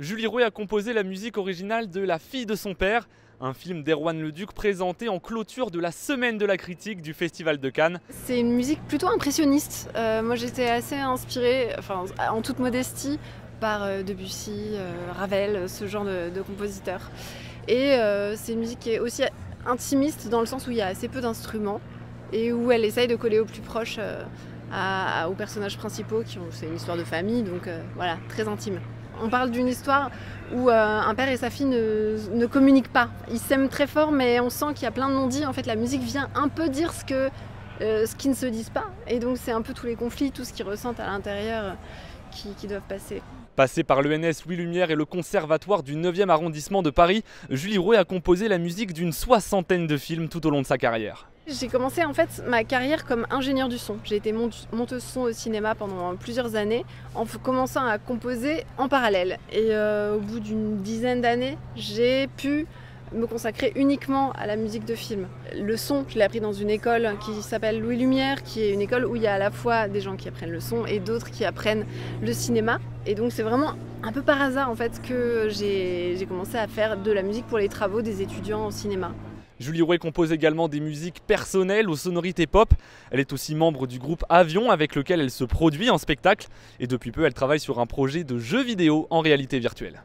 Julie Rouet a composé la musique originale de La fille de son père, un film d'Erwan Leduc présenté en clôture de la semaine de la critique du Festival de Cannes. C'est une musique plutôt impressionniste. Moi j'étais assez inspirée, en toute modestie, par Debussy, Ravel, ce genre de compositeurs. Et c'est une musique qui est aussi intimiste dans le sens où il y a assez peu d'instruments et où elle essaye de coller au plus proche aux personnages principaux. C'est une histoire de famille, donc voilà, très intime. On parle d'une histoire où un père et sa fille ne communiquent pas. Ils s'aiment très fort, mais on sent qu'il y a plein de non-dits. En fait, la musique vient un peu dire ce qu'ils ne se disent pas. Et donc, c'est un peu tous les conflits, tout ce qu'ils ressentent à l'intérieur qui doivent passer. Passée par l'ENS Louis Lumière et le Conservatoire du 9e arrondissement de Paris, Julie Rouet a composé la musique d'une 60aine de films tout au long de sa carrière. J'ai commencé en fait ma carrière comme ingénieur du son. J'ai été monteuse son au cinéma pendant plusieurs années en commençant à composer en parallèle. Et au bout d'une dizaine d'années, j'ai pu me consacrer uniquement à la musique de film. Le son, je l'ai appris dans une école qui s'appelle Louis Lumière, qui est une école où il y a à la fois des gens qui apprennent le son et d'autres qui apprennent le cinéma. Et donc c'est vraiment un peu par hasard en fait que j'ai commencé à faire de la musique pour les travaux des étudiants en cinéma. Julie Rouet compose également des musiques personnelles aux sonorités pop. Elle est aussi membre du groupe Avion avec lequel elle se produit en spectacle. Et depuis peu, elle travaille sur un projet de jeu vidéo en réalité virtuelle.